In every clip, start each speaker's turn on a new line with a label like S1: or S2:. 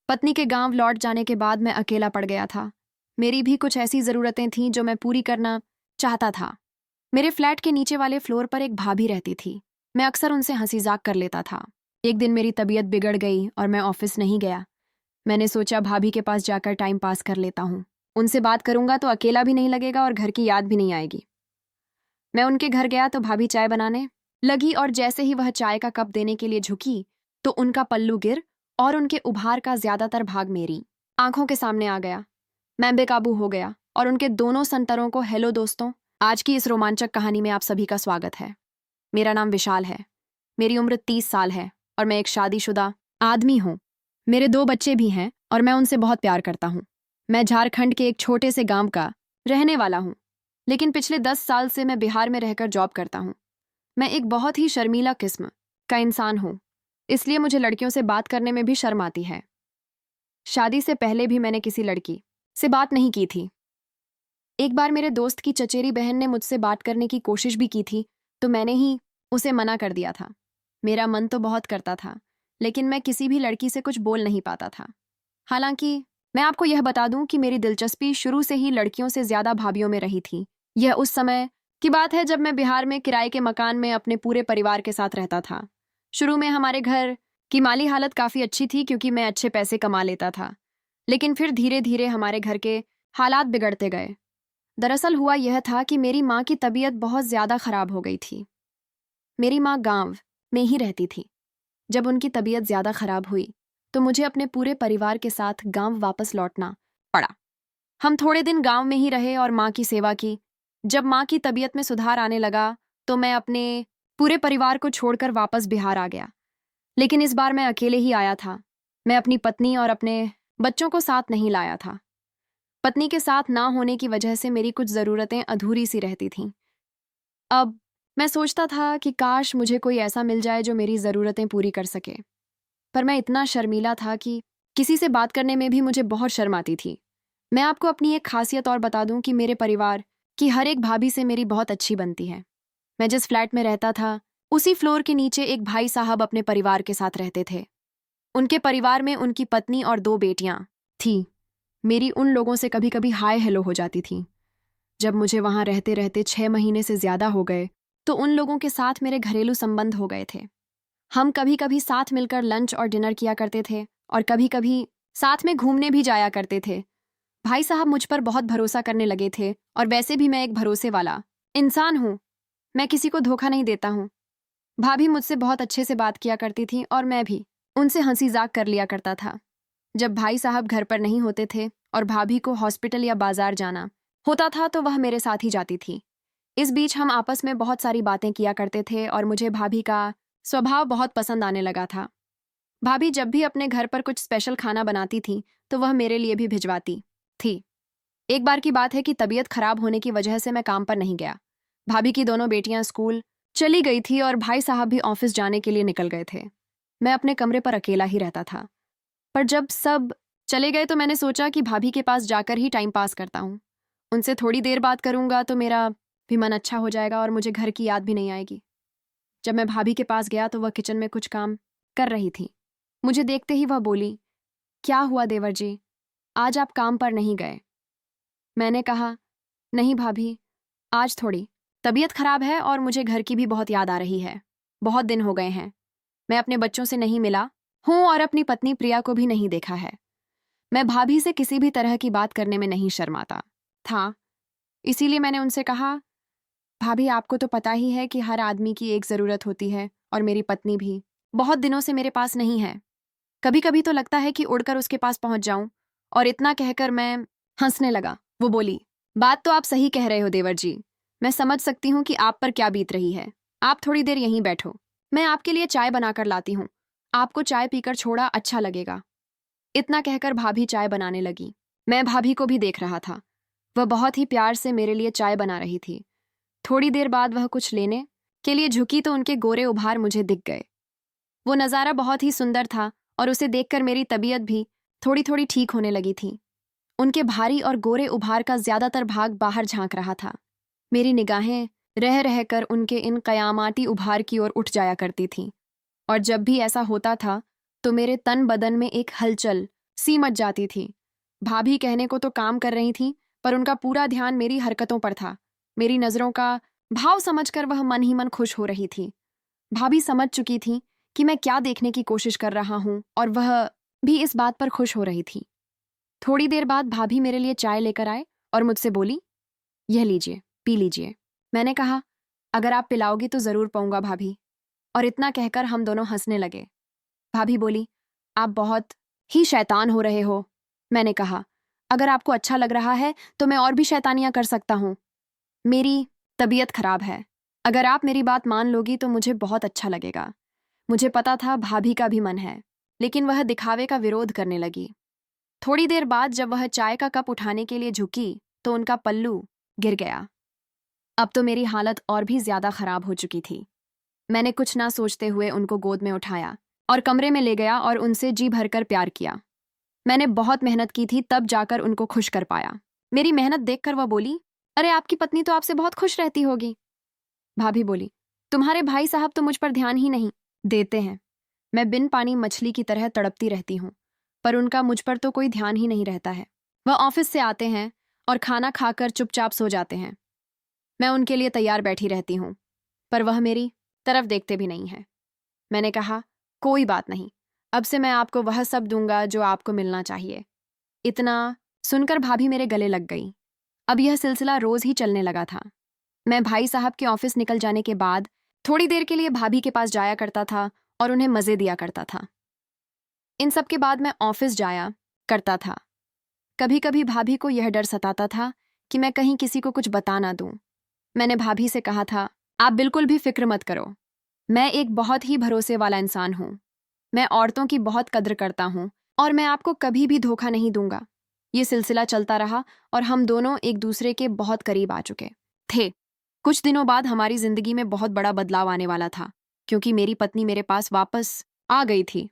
S1: पत्नी के गांव लौट जाने के बाद मैं अकेला पड़ गया था। मेरी भी कुछ ऐसी ज़रूरतें थीं जो मैं पूरी करना चाहता था। मेरे फ्लैट के नीचे वाले फ्लोर पर एक भाभी रहती थी। मैं अक्सर उनसे हंसी मजाक कर लेता था। एक दिन मेरी तबीयत बिगड़ गई और मैं ऑफिस नहीं गया। मैंने सोचा भाभी के पास जाकर टाइम पास कर लेता हूँ। उनसे बात करूंगा तो अकेला भी नहीं लगेगा और घर की याद भी नहीं आएगी। मैं उनके घर गया तो भाभी चाय बनाने लगी और जैसे ही वह चाय का कप देने के लिए झुकी तो उनका पल्लू गिर और उनके उभार का ज्यादातर भाग मेरी आंखों के सामने आ गया। मैं बेकाबू हो गया और उनके दोनों संतरों को हेलो दोस्तों, आज की इस रोमांचक कहानी में आप सभी का स्वागत है। मेरा नाम विशाल है। मेरी उम्र 30 साल है और मैं एक शादीशुदा आदमी हूँ। मेरे 2 बच्चे भी हैं और मैं उनसे बहुत प्यार करता हूँ। मैं झारखंड के एक छोटे से गांव का रहने वाला हूँ, लेकिन पिछले 10 साल से मैं बिहार में रहकर जॉब करता हूँ। मैं एक बहुत ही शर्मीला किस्म का इंसान हूँ, इसलिए मुझे लड़कियों से बात करने में भी शर्म आती है। शादी से पहले भी मैंने किसी लड़की से बात नहीं की थी। एक बार मेरे दोस्त की चचेरी बहन ने मुझसे बात करने की कोशिश भी की थी, तो मैंने ही उसे मना कर दिया था। मेरा मन तो बहुत करता था, लेकिन मैं किसी भी लड़की से कुछ बोल नहीं पाता था। हालांकि मैं आपको यह बता दूं कि मेरी दिलचस्पी शुरू से ही लड़कियों से ज्यादा भाभीयों में रही थी। यह उस समय की बात है जब मैं बिहार में किराए के मकान में अपने पूरे परिवार के साथ रहता था। शुरू में हमारे घर की माली हालत काफी अच्छी थी क्योंकि मैं अच्छे पैसे कमा लेता था, लेकिन फिर धीरे धीरे हमारे घर के हालात बिगड़ते गए। दरअसल हुआ यह था कि मेरी माँ की तबीयत बहुत ज्यादा खराब हो गई थी। मेरी माँ गांव में ही रहती थी। जब उनकी तबीयत ज्यादा खराब हुई तो मुझे अपने पूरे परिवार के साथ गांव वापस लौटना पड़ा। हम थोड़े दिन गांव में ही रहे और माँ की सेवा की। जब माँ की तबीयत में सुधार आने लगा तो मैं अपने पूरे परिवार को छोड़कर वापस बिहार आ गया। लेकिन इस बार मैं अकेले ही आया था। मैं अपनी पत्नी और अपने बच्चों को साथ नहीं लाया था। पत्नी के साथ ना होने की वजह से मेरी कुछ ज़रूरतें अधूरी सी रहती थीं। अब मैं सोचता था कि काश मुझे कोई ऐसा मिल जाए जो मेरी ज़रूरतें पूरी कर सके, पर मैं इतना शर्मीला था कि किसी से बात करने में भी मुझे बहुत शर्म आती थी। मैं आपको अपनी एक खासियत और बता दूं कि मेरे परिवार की हर एक भाभी से मेरी बहुत अच्छी बनती है। मैं जिस फ्लैट में रहता था उसी फ्लोर के नीचे एक भाई साहब अपने परिवार के साथ रहते थे। उनके परिवार में उनकी पत्नी और 2 बेटियां थीं। मेरी उन लोगों से कभी कभी हाय हेलो हो जाती थी। जब मुझे वहां रहते रहते 6 महीने से ज्यादा हो गए तो उन लोगों के साथ मेरे घरेलू संबंध हो गए थे। हम कभी कभी साथ मिलकर लंच और डिनर किया करते थे और कभी कभी साथ में घूमने भी जाया करते थे। भाई साहब मुझ पर बहुत भरोसा करने लगे थे और वैसे भी मैं एक भरोसे वाला इंसान हूँ। मैं किसी को धोखा नहीं देता हूँ। भाभी मुझसे बहुत अच्छे से बात किया करती थी और मैं भी उनसे हंसी मजाक कर लिया करता था। जब भाई साहब घर पर नहीं होते थे और भाभी को हॉस्पिटल या बाजार जाना होता था तो वह मेरे साथ ही जाती थी। इस बीच हम आपस में बहुत सारी बातें किया करते थे और मुझे भाभी का स्वभाव बहुत पसंद आने लगा था। भाभी जब भी अपने घर पर कुछ स्पेशल खाना बनाती थी तो वह मेरे लिए भी भिजवाती थी। एक बार की बात है कि तबीयत खराब होने की वजह से मैं काम पर नहीं गया। भाभी की दोनों बेटियां स्कूल चली गई थी और भाई साहब भी ऑफिस जाने के लिए निकल गए थे। मैं अपने कमरे पर अकेला ही रहता था। पर जब सब चले गए तो मैंने सोचा कि भाभी के पास जाकर ही टाइम पास करता हूँ। उनसे थोड़ी देर बात करूंगा तो मेरा भी मन अच्छा हो जाएगा और मुझे घर की याद भी नहीं आएगी। जब मैं भाभी के पास गया तो वह किचन में कुछ काम कर रही थी। मुझे देखते ही वह बोली, क्या हुआ देवर जी, आज आप काम पर नहीं गए? मैंने कहा, नहीं भाभी, आज थोड़ी तबीयत खराब है और मुझे घर की भी बहुत याद आ रही है। बहुत दिन हो गए हैं। मैं अपने बच्चों से नहीं मिला हूँ और अपनी पत्नी प्रिया को भी नहीं देखा है। मैं भाभी से किसी भी तरह की बात करने में नहीं शर्माता था, इसीलिए मैंने उनसे कहा, भाभी आपको तो पता ही है कि हर आदमी की एक ज़रूरत होती है और मेरी पत्नी भी बहुत दिनों से मेरे पास नहीं है। कभी कभी तो लगता है कि उड़कर उसके पास पहुंच जाऊं। और इतना कहकर मैं हंसने लगा। वो बोली, बात तो आप सही कह रहे हो देवर जी। मैं समझ सकती हूँ कि आप पर क्या बीत रही है। आप थोड़ी देर यहीं बैठो, मैं आपके लिए चाय बनाकर लाती हूँ। आपको चाय पीकर छोड़ा अच्छा लगेगा। इतना कहकर भाभी चाय बनाने लगी। मैं भाभी को भी देख रहा था। वह बहुत ही प्यार से मेरे लिए चाय बना रही थी। थोड़ी देर बाद वह कुछ लेने के लिए झुकी तो उनके गोरे उभार मुझे दिख गए। वो नज़ारा बहुत ही सुंदर था और उसे देखकर मेरी तबीयत भी थोड़ी थोड़ी ठीक होने लगी थी। उनके भारी और गोरे उभार का ज्यादातर भाग बाहर झांक रहा था। मेरी निगाहें रह रहकर उनके इन कयामाती उभार की ओर उठ जाया करती थीं, और जब भी ऐसा होता था तो मेरे तन बदन में एक हलचल सी मच जाती थी। भाभी कहने को तो काम कर रही थी, पर उनका पूरा ध्यान मेरी हरकतों पर था। मेरी नजरों का भाव समझकर वह मन ही मन खुश हो रही थी। भाभी समझ चुकी थी कि मैं क्या देखने की कोशिश कर रहा हूं, और वह भी इस बात पर खुश हो रही थी। थोड़ी देर बाद भाभी मेरे लिए चाय लेकर आए और मुझसे बोली, यह लीजिए, पी लीजिए। मैंने कहा, अगर आप पिलाओगी तो जरूर पाऊंगा भाभी। और इतना कहकर हम दोनों हंसने लगे। भाभी बोली, आप बहुत ही शैतान हो रहे हो। मैंने कहा, अगर आपको अच्छा लग रहा है तो मैं और भी शैतानियां कर सकता हूं। मेरी तबीयत खराब है। अगर आप मेरी बात मान लोगी तो मुझे बहुत अच्छा लगेगा। मुझे पता था भाभी का भी मन है, लेकिन वह दिखावे का विरोध करने लगी। थोड़ी देर बाद जब वह चाय का कप उठाने के लिए झुकी तो उनका पल्लू गिर गया। अब तो मेरी हालत और भी ज्यादा खराब हो चुकी थी। मैंने कुछ ना सोचते हुए उनको गोद में उठाया और कमरे में ले गया और उनसे जी भरकर प्यार किया। मैंने बहुत मेहनत की थी, तब जाकर उनको खुश कर पाया। मेरी मेहनत देखकर वह बोली, अरे आपकी पत्नी तो आपसे बहुत खुश रहती होगी। भाभी बोली, तुम्हारे भाई साहब तो मुझ पर ध्यान ही नहीं देते हैं। मैं बिन पानी मछली की तरह तड़पती रहती हूँ, पर उनका मुझ पर तो कोई ध्यान ही नहीं रहता है। वह ऑफिस से आते हैं और खाना खाकर चुपचाप सो जाते हैं। मैं उनके लिए तैयार बैठी रहती हूँ, पर वह मेरी तरफ देखते भी नहीं है। मैंने कहा, कोई बात नहीं, अब से मैं आपको वह सब दूंगा जो आपको मिलना चाहिए। इतना सुनकर भाभी मेरे गले लग गई। अब यह सिलसिला रोज ही चलने लगा था। मैं भाई साहब के ऑफिस निकल जाने के बाद थोड़ी देर के लिए भाभी के पास जाया करता था और उन्हें मजे दिया करता था। इन सब के बाद मैं ऑफिस जाया करता था। कभी कभी भाभी को यह डर सताता था कि मैं कहीं किसी को कुछ बता ना दूं। मैंने भाभी से कहा था, आप बिल्कुल भी फिक्र मत करो, मैं एक बहुत ही भरोसे वाला इंसान हूं। मैं औरतों की बहुत कद्र करता हूं और मैं आपको कभी भी धोखा नहीं दूंगा। ये सिलसिला चलता रहा और हम दोनों एक दूसरे के बहुत करीब आ चुके थे। कुछ दिनों बाद हमारी जिंदगी में बहुत बड़ा बदलाव आने वाला था, क्योंकि मेरी पत्नी मेरे पास वापस आ गई थी।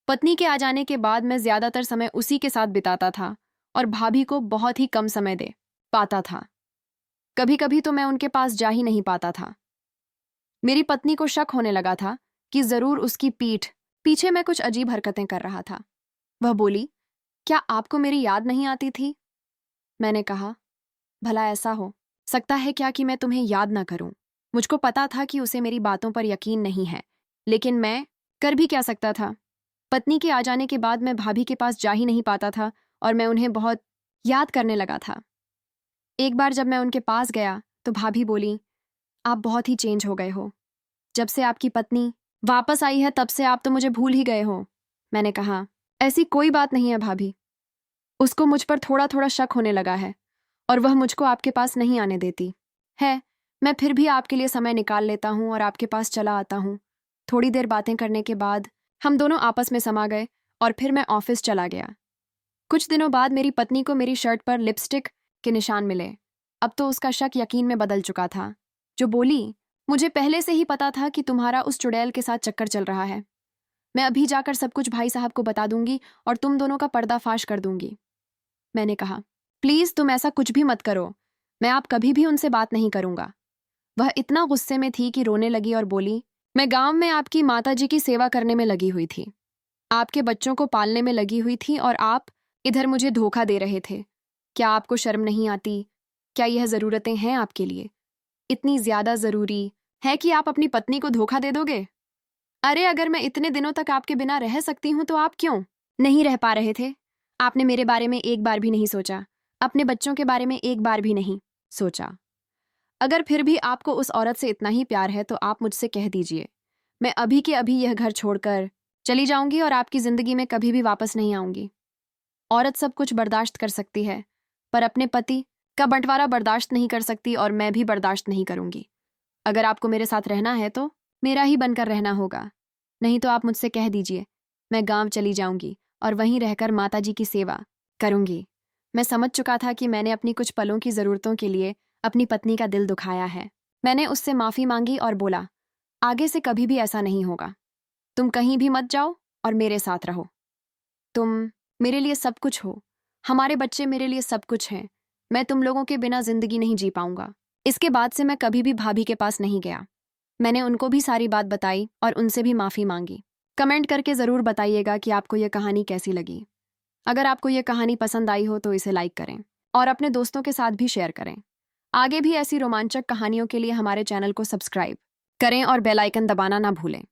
S1: पत्नी के आ जाने के बाद मैं ज्यादातर समय उसी के साथ बिताता था और भाभी को बहुत ही कम समय दे पाता था। कभी कभी तो मैं उनके पास जा ही नहीं पाता था। मेरी पत्नी को शक होने लगा था कि जरूर उसकी पीठ पीछे मैं कुछ अजीब हरकतें कर रहा था। वह बोली, क्या आपको मेरी याद नहीं आती थी? मैंने कहा, भला ऐसा हो सकता है क्या कि मैं तुम्हें याद ना करूं? मुझको पता था कि उसे मेरी बातों पर यकीन नहीं है, लेकिन मैं कर भी क्या सकता था? पत्नी के आ जाने के बाद मैं भाभी के पास जा ही नहीं पाता था और मैं उन्हें बहुत याद करने लगा था। एक बार जब मैं उनके पास गया तो भाभी बोली, आप बहुत ही चेंज हो गए हो। जब से आपकी पत्नी वापस आई है तब से आप तो मुझे भूल ही गए हो। मैंने कहा, ऐसी कोई बात नहीं है भाभी। उसको मुझ पर थोड़ा थोड़ा शक होने लगा है और वह मुझको आपके पास नहीं आने देती है। मैं फिर भी आपके लिए समय निकाल लेता हूँ और आपके पास चला आता हूँ। थोड़ी देर बातें करने के बाद हम दोनों आपस में समा गए और फिर मैं ऑफिस चला गया। कुछ दिनों बाद मेरी पत्नी को मेरी शर्ट पर लिपस्टिक के निशान मिले। अब तो उसका शक यकीन में बदल चुका था। जो बोली, मुझे पहले से ही पता था कि तुम्हारा उस चुड़ैल के साथ चक्कर चल रहा है। मैं अभी जाकर सब कुछ भाई साहब को बता दूंगी और तुम दोनों का पर्दाफाश कर दूंगी। मैंने कहा, प्लीज तुम ऐसा कुछ भी मत करो, मैं आप कभी भी उनसे बात नहीं करूंगा। वह इतना गुस्से में थी कि रोने लगी और बोली, मैं गांव में आपकी माताजी की सेवा करने में लगी हुई थी, आपके बच्चों को पालने में लगी हुई थी, और आप इधर मुझे धोखा दे रहे थे। क्या आपको शर्म नहीं आती? क्या यह जरूरतें हैं आपके लिए? इतनी ज्यादा जरूरी है कि आप अपनी पत्नी को धोखा दे दोगे? अरे अगर मैं इतने दिनों तक आपके बिना रह सकती हूं तो आप क्यों नहीं रह पा रहे थे? आपने मेरे बारे में एक बार भी नहीं सोचा, अपने बच्चों के बारे में एक बार भी नहीं सोचा। अगर फिर भी आपको उस औरत से इतना ही प्यार है तो आप मुझसे कह दीजिए, मैं अभी के अभी यह घर छोड़कर चली जाऊंगी और आपकी जिंदगी में कभी भी वापस नहीं आऊंगी। औरत सब कुछ बर्दाश्त कर सकती है, पर अपने पति का बंटवारा बर्दाश्त नहीं कर सकती, और मैं भी बर्दाश्त नहीं करूंगी। अगर आपको मेरे साथ रहना है तो मेरा ही बनकर रहना होगा, नहीं तो आप मुझसे कह दीजिए, मैं गांव चली जाऊंगी और वहीं रहकर माताजी की सेवा करूंगी। मैं समझ चुका था कि मैंने अपनी कुछ पलों की जरूरतों के लिए अपनी पत्नी का दिल दुखाया है। मैंने उससे माफी मांगी और बोला, आगे से कभी भी ऐसा नहीं होगा। तुम कहीं भी मत जाओ और मेरे साथ रहो। तुम मेरे लिए सब कुछ हो, हमारे बच्चे मेरे लिए सब कुछ हैं। मैं तुम लोगों के बिना जिंदगी नहीं जी पाऊंगा। इसके बाद से मैं कभी भी भाभी के पास नहीं गया। मैंने उनको भी सारी बात बताई और उनसे भी माफी मांगी। कमेंट करके जरूर बताइएगा कि आपको यह कहानी कैसी लगी। अगर आपको ये कहानी पसंद आई हो तो इसे लाइक करें और अपने दोस्तों के साथ भी शेयर करें। आगे भी ऐसी रोमांचक कहानियों के लिए हमारे चैनल को सब्सक्राइब करें और बेल आइकन दबाना ना भूलें।